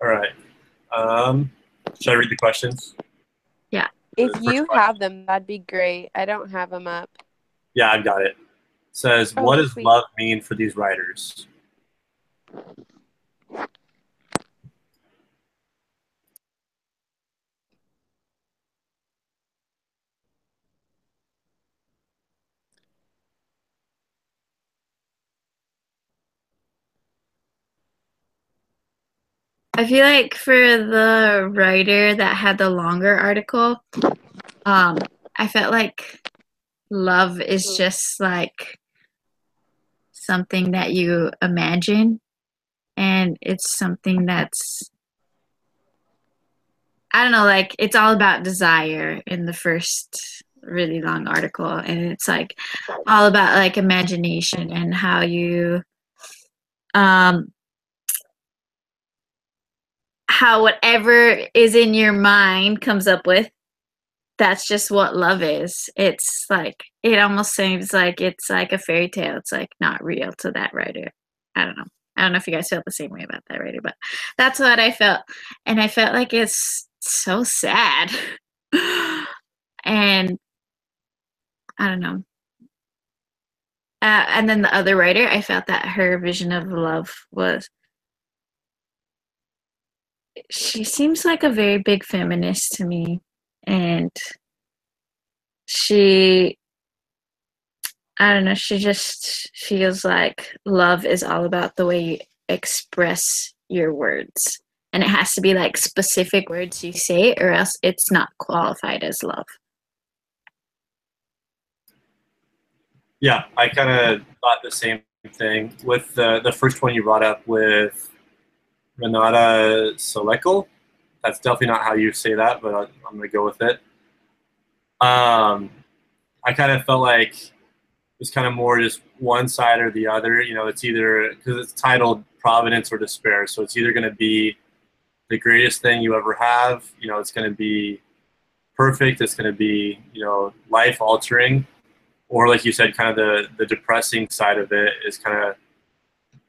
All right. Um, should I read the questions? Yeah. The If first you question. have them, that'd be great. I don't have them up. Yeah, I've got it. Says, Oh, what does sweet. love mean for these writers? I feel like for the writer that had the longer article, I felt like love is just like something that you imagine, and it's something that's, I don't know, like it's all about desire in the first really long article, and it's like all about like imagination and um how whatever is in your mind comes up with, that's just what love is. It's like it almost seems like it's like a fairy tale. It's like not real to that writer. I don't know. I don't know if you guys felt the same way about that writer, but that's what I felt. And I felt like it's so sad. And I don't know. And then the other writer, I felt that her vision of love was, she seems like a very big feminist to me. And she, I don't know, she just feels like love is all about the way you express your words. And it has to be like specific words you say, or else it's not qualified as love. Yeah, I kind of thought the same thing with the first one you brought up with Renata Solekel. That's definitely not how you say that, but I'm going to go with it. I kind of felt like it's kind of more just one side or the other. You know, it's either because it's titled Providence or Despair, so it's either going to be the greatest thing you ever have. You know, it's going to be perfect. It's going to be life altering, or like you said, kind of the depressing side of it is kind of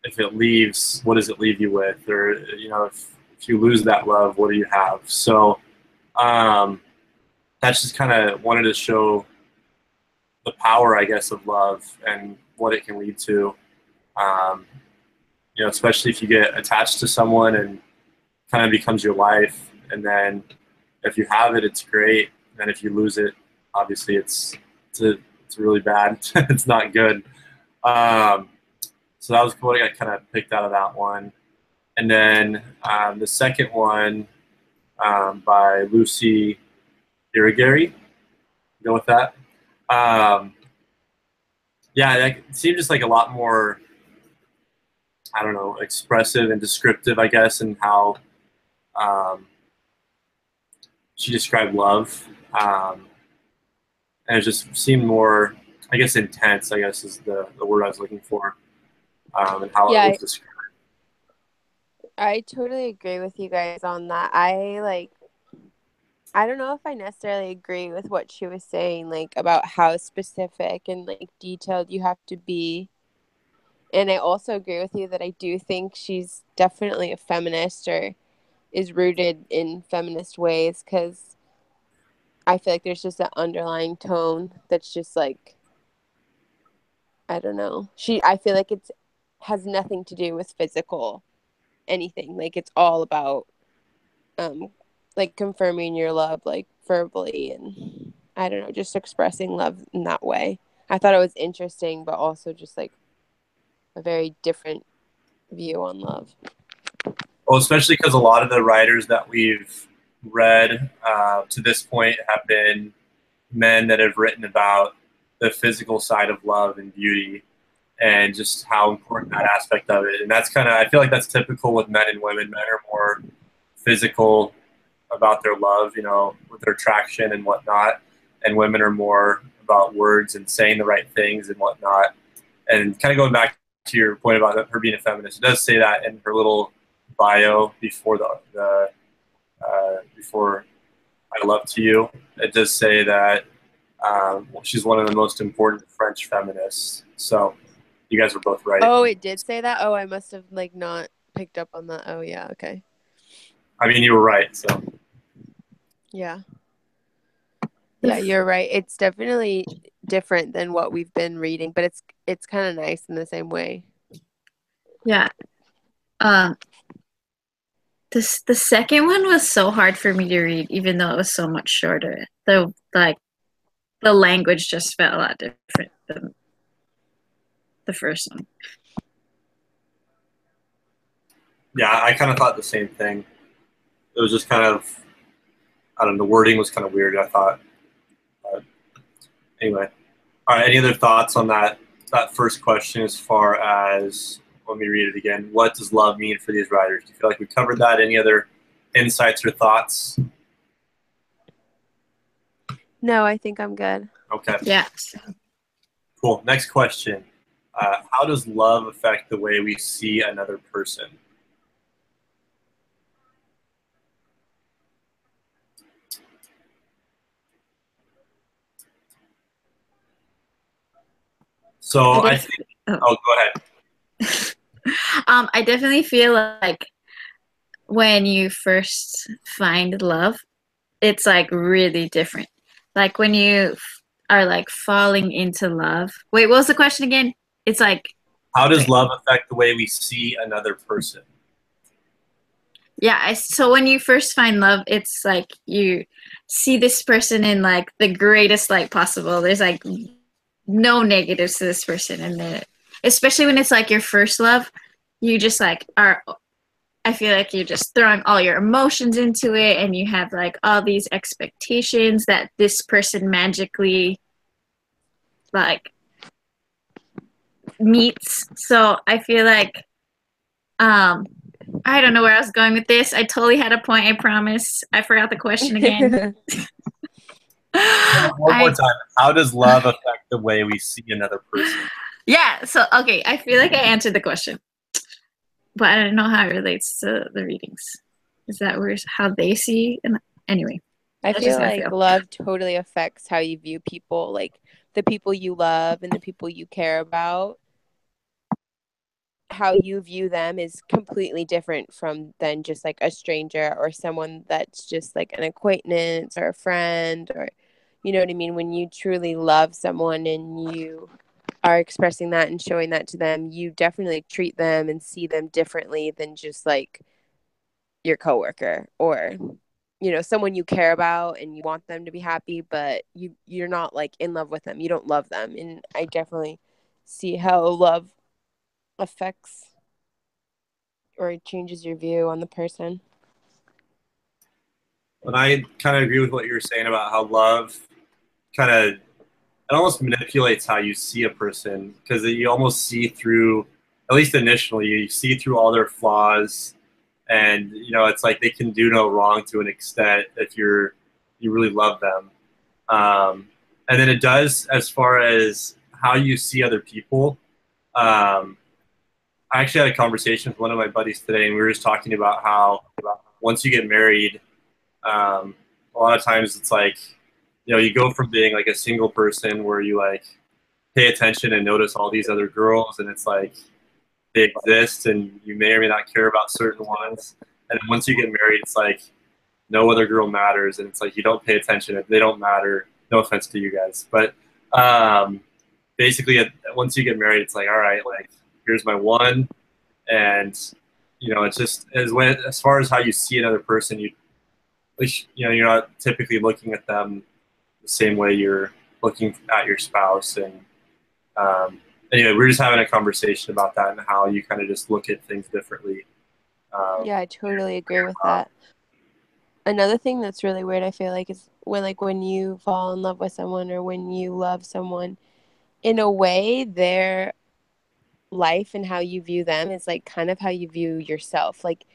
if it leaves, what does it leave you with, or if you lose that love, what do you have? So um, that's just kind of wanted to show the power, I guess, of love and what it can lead to. Um, especially if you get attached to someone and kind of becomes your life, and then if you have it, it's great. And if you lose it, obviously it's really bad. It's not good. Um, so that was what I kind of picked out of that one. And then the second one by Lucy Irigaray. Go with that. Um, yeah, it seemed just like a lot more, I don't know, expressive and descriptive, I guess, in how um, she described love. And it just seemed more, I guess, intense, I guess is the word I was looking for, and how it Yeah, was described. I totally agree with you guys on that. I don't know if I necessarily agree with what she was saying, like about how specific and like detailed you have to be. And I also agree with you that I do think she's definitely a feminist or is rooted in feminist ways because I feel like there's just an underlying tone that's just like, I don't know. I feel like it's has nothing to do with physical anything. Like it's all about um like confirming your love like verbally and I don't know, just expressing love in that way. I thought it was interesting but also just like a very different view on love. Well, especially because a lot of the writers that we've read to this point have been men that have written about the physical side of love and beauty and just how important that aspect of it. And that's kind of, I feel like that's typical with men and women. Men are more physical about their love, with their attraction and whatnot. And women are more about words and saying the right things and whatnot. And kind of going back to your point about her being a feminist, it does say that in her little bio before before I Love to You. It does say that she's one of the most important French feminists. So you guys were both right. Oh, it did say that? Oh, I must have like not picked up on that. Oh yeah, okay. I mean, you were right. So Yeah. Yeah, you're right. It's definitely different than what we've been reading, but it's kind of nice in the same way. Yeah. Um, the second one was so hard for me to read, even though it was so much shorter. The language just felt a lot different than the first one. yeah, I kind of thought the same thing. It was just kind of, I don't know, the wording was kind of weird, I thought. But anyway, all right. Any other thoughts on that first question as far as, let me read it again. What does love mean for these writers? Do you feel like we covered that? Any other insights or thoughts? No, I think I'm good. Okay. Yeah. Cool. Next question. How does love affect the way we see another person? So I think, oh, go ahead. I definitely feel like when you first find love, it's like really different. Like when you are like falling into love. Wait, what was the question again? It's like, how does love affect the way we see another person? Yeah, so when you first find love, it's like you see this person in like the greatest light possible. There's like no negatives to this person, and especially when it's like your first love, you just like are. I feel like you're just throwing all your emotions into it, and you have like all these expectations that this person magically like meets. So I feel like I don't know where I was going with this. I totally had a point, I promise. I forgot the question again. One more time. How does love affect the way we see another person? Yeah, so okay, I feel like I answered the question. But I don't know how it relates to the readings. Is that where how they see anyway. I feel like love totally affects how you view people, like the people you love and the people you care about. How you view them is completely different from than just like a stranger or someone that's just like an acquaintance or a friend, or you know what I mean. When you truly love someone and you are expressing that and showing that to them, you definitely treat them and see them differently than just like your coworker or someone you care about and you want them to be happy, but you're not like in love with them. You don't love them. And I definitely see how love affects or changes your view on the person. And I kind of agree with what you were saying about how love kind of, it almost manipulates how you see a person, because you almost see through, at least initially, you see through all their flaws, and it's like they can do no wrong to an extent if you really love them. And then it does as far as how you see other people. I actually had a conversation with one of my buddies today, and we were just talking about how once you get married, a lot of times it's like, you go from being like a single person where you like pay attention and notice all these other girls, and it's like they exist, and you may or may not care about certain ones. And then once you get married, it's like no other girl matters, and it's like you don't pay attention. They don't matter. No offense to you guys, but basically, once you get married, it's like, all right, like here's my one, and it's just as far as how you see another person, you're not typically looking at them the same way you're looking at your spouse. And anyway, we're just having a conversation about that and how you kind of just look at things differently. Yeah, I totally agree with that. Another thing that's really weird, I feel like, is when you fall in love with someone or when you love someone, in a way, their life and how you view them is like kind of how you view yourself. Like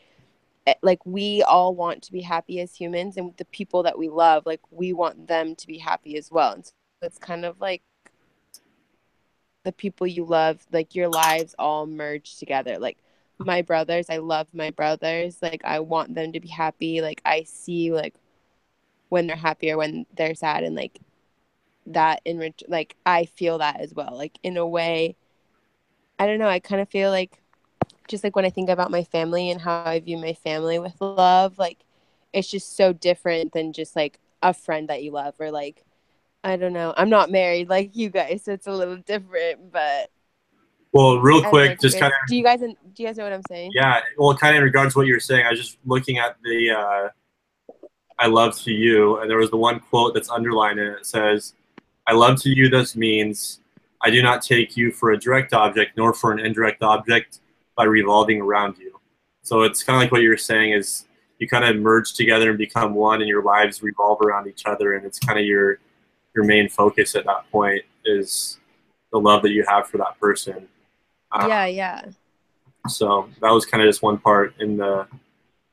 we all want to be happy as humans, and the people that we love, like we want them to be happy as well. And so it's kind of like the people you love, like your lives all merge together. Like my brothers, I love my brothers. Like I want them to be happy. Like I see like when they're happy or when they're sad, and like that like I feel that as well. Like in a way, I don't know, I kind of feel like just like when I think about my family and how I view my family with love, like it's just so different than just like a friend that you love, or like, I don't know. I'm not married like you guys, so it's a little different, but Well, real I don't know. quick, just kind of, Do you guys know what I'm saying? yeah, well, kind of in regards to what you were saying, I was just looking at the I love to you, and there was the one quote that's underlined, and it says, I love to you, this means I do not take you for a direct object, nor for an indirect object by revolving around you. So it's kind of like what you're saying is you kind of merge together and become one, and your lives revolve around each other, and it's kind of your main focus at that point is the love that you have for that person. Yeah. So that was kind of just one part in the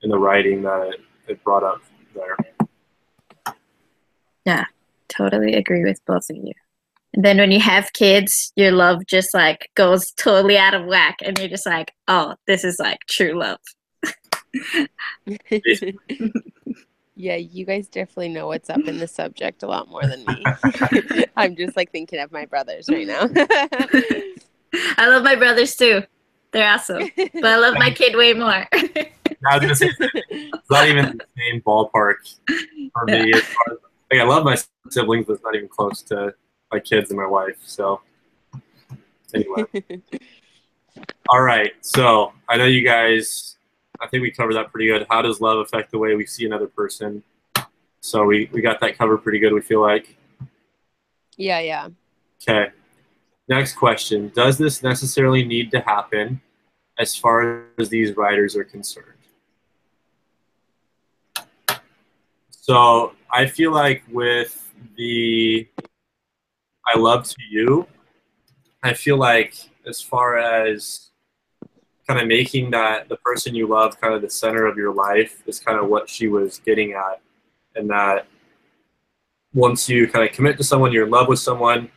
writing that it brought up there. Yeah, totally agree with both of you. And then when you have kids, your love just like goes totally out of whack, and you're just like, oh, this is like true love. Yeah, you guys definitely know what's up in the subject a lot more than me. I'm just like thinking of my brothers right now. I love my brothers too. They're awesome. But I love my kid way more. I was gonna say it's not even the same ballpark for me. As far as, like, I love my siblings, but it's not even close to my kids and my wife. So anyway, all right. So I know you guys. I think we covered that pretty good. How does love affect the way we see another person? So we got that covered pretty good. We feel like. Yeah. Okay. Next question. Does this necessarily need to happen as far as these writers are concerned? So I feel like with the I love to you, I feel like as far as kind of making that the person you love kind of the center of your life is kind of what she was getting at. And that once you kind of commit to someone, you're in love with someone,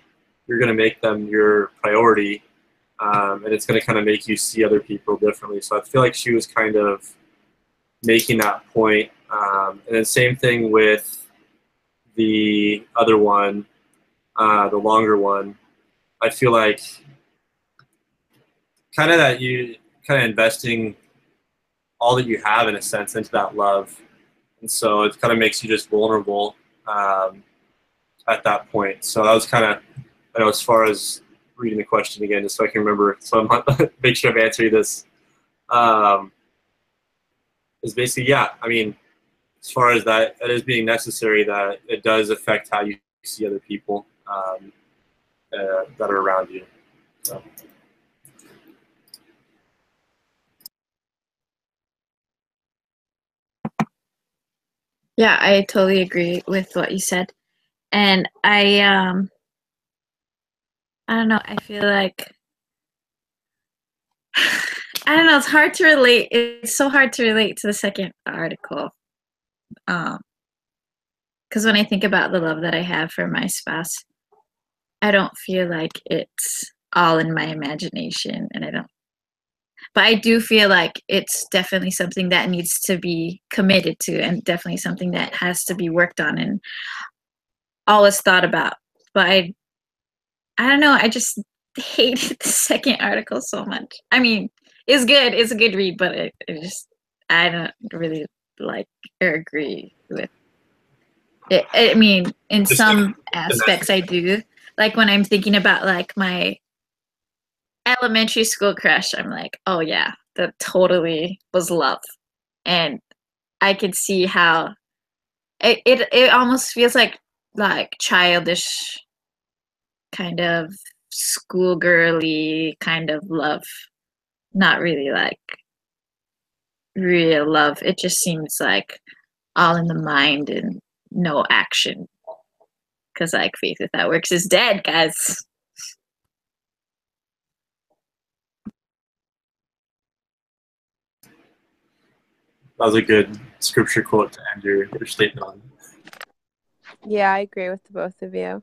you're going to make them your priority. And it's going to kind of make you see other people differently. So I feel like she was kind of making that point. And then same thing with the other one, the longer one. I feel like kind of that you kind of investing all that you have in a sense into that love. And so it kind of makes you just vulnerable at that point. So that was kind of, I know, as far as reading the question again, just so I can remember, so I'm make sure I'm answering this. Is basically, yeah, I mean, as far as that is being necessary, that it does affect how you see other people that are around you. So. Yeah, I totally agree with what you said. And I don't know, I feel like I don't know, it's hard to relate. It's so hard to relate to the second article. Because when I think about the love that I have for my spouse, I don't feel like it's all in my imagination, and but I do feel like it's definitely something that needs to be committed to, and definitely something that has to be worked on and always thought about. But I don't know, I just hated the second article so much. I mean, it's good, it's a good read, but it just, I don't really like or agree with it. I mean, in some aspects I do. Like when I'm thinking about like my elementary school crush, I'm like, oh yeah, that totally was love. And I could see how it almost feels like childish kind of schoolgirly kind of love. Not really like real love. It just seems like all in the mind and no action. Because like faith without works is dead, guys. That was a good scripture quote to end your statement on. Yeah, I agree with the both of you.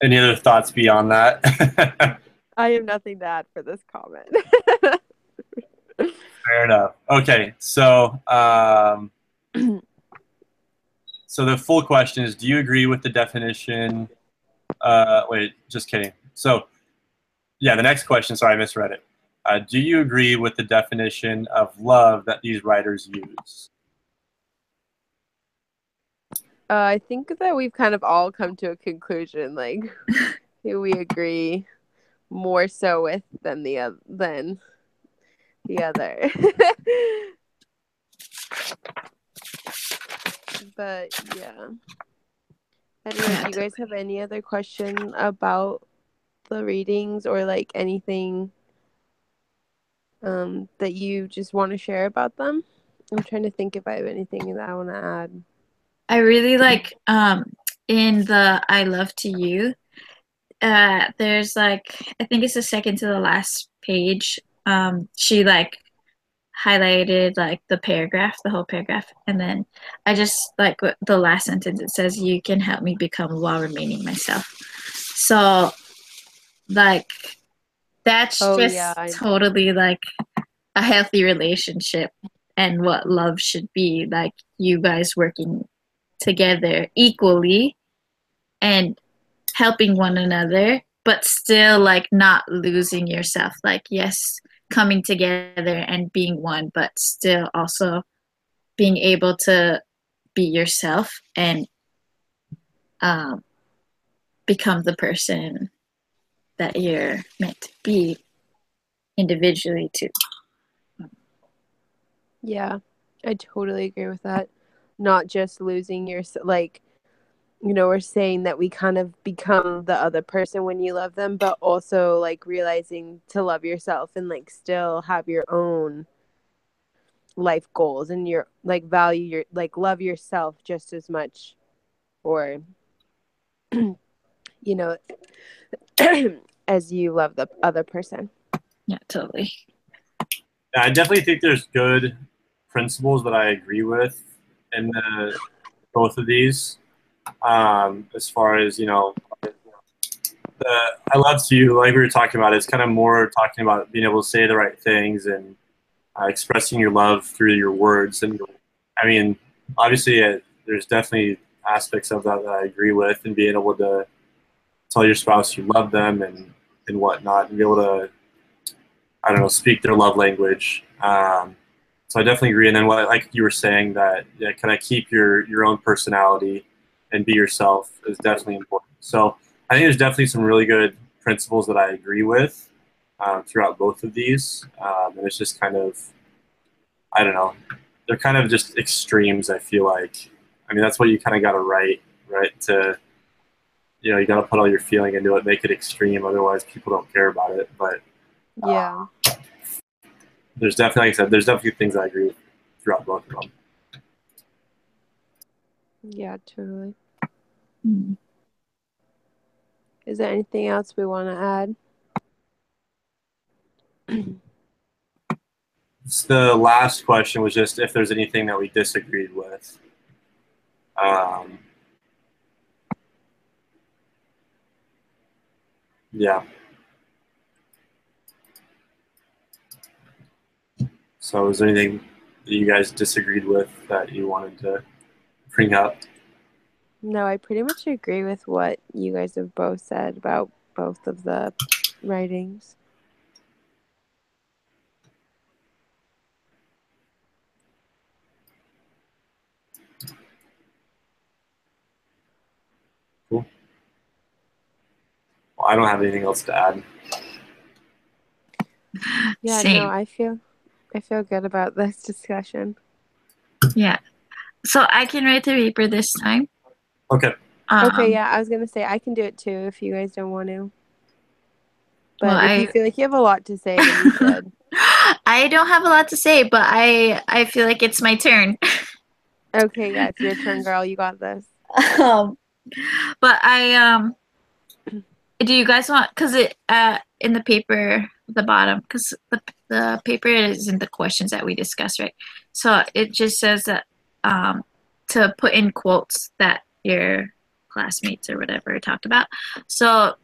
Any other thoughts beyond that? I have nothing to add for this comment. Fair enough. Okay, so So the full question is, do you agree with the definition? Wait, just kidding. So yeah, the next question, sorry, I misread it. Do you agree with the definition of love that these writers use? I think that we've kind of all come to a conclusion, like who we agree more so with than the other. But yeah. I don't know. Do you guys have any other question about the readings or like anything that you just want to share about them? I'm trying to think if I have anything that I want to add. I really like in the I Love to You, there's like, I think it's the second to the last page. She like highlighted like the paragraph, the whole paragraph, and then I just like the last sentence. It says, "You can help me become while remaining myself." So like that's just totally like a healthy relationship and what love should be, like you guys working together equally and helping one another, but still like not losing yourself. Like, yes, coming together and being one, but still also being able to be yourself and become the person that you're meant to be individually too. Yeah, I totally agree with that. Not just losing your, like, you know, we're saying that we kind of become the other person when you love them, but also like realizing to love yourself and like still have your own life goals and your like value your like love yourself just as much, or you know, as you love the other person. Yeah, totally. Yeah, I definitely think there's good principles that I agree with in both of these. As far as, you know, I Love to You, like we were talking about, it's kind of more talking about being able to say the right things and expressing your love through your words. And I mean, obviously, there's definitely aspects of that that I agree with, and being able to tell your spouse you love them and whatnot, and be able to, I don't know, speak their love language. So I definitely agree. And then what, like you were saying, that yeah, kind of keep your own personality and be yourself is definitely important. So I think there's definitely some really good principles that I agree with throughout both of these. And it's just kind of, I don't know, they're kind of just extremes, I feel like. I mean, that's what you kind of got to write, right? To, you know, you got to put all your feeling into it, make it extreme. Otherwise, people don't care about it. But yeah, there's definitely, like I said, there's definitely things I agree with throughout both of them. Yeah, totally. Mm-hmm. Is there anything else we want to add? The last question was just if there's anything that we disagreed with. Yeah. So is there anything that you guys disagreed with that you wanted to bring up? No, I pretty much agree with what you guys have both said about both of the writings. Cool. Well, I don't have anything else to add. Yeah, Same. no, I feel good about this discussion. Yeah. So I can write the paper this time. Okay. Okay, yeah, I was gonna say I can do it too if you guys don't want to. But if you feel like you have a lot to say, then you should. I don't have a lot to say, but I feel like it's my turn. Okay, yeah, it's your turn, girl. You got this. But do you guys want, because it in the paper at the bottom, because the paper isn't the questions that we discussed, right? So it just says that to put in quotes that your classmates or whatever talked about. So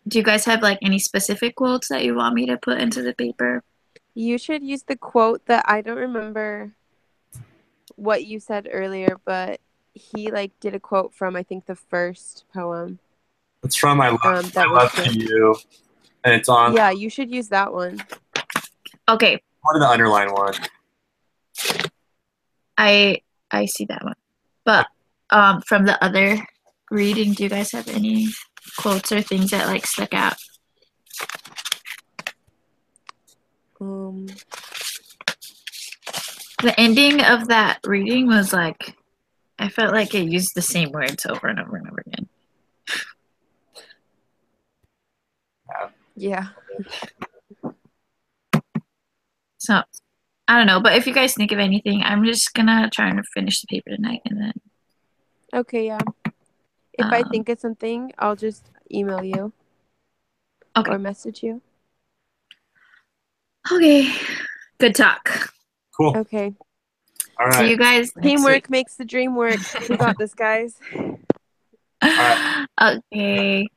do you guys have like any specific quotes that you want me to put into the paper? You should use the quote that I don't remember what you said earlier, but he like did a quote from, I think, the first poem. It's from I Love, That I was Love to good. You, and it's on Yeah, you should use that one. Okay, one of the underlined one. I see that one. But from the other reading, do you guys have any quotes or things that like stuck out? The ending of that reading was like, I felt like it used the same words over and over and over again. Yeah. So I don't know, but if you guys think of anything, I'm just gonna try and finish the paper tonight, and then Okay, yeah. If I think of something, I'll just email you or message you. Okay, good talk. Cool. Okay. All right. See you guys next Teamwork week. makes the dream work. We got this, guys. right. Okay.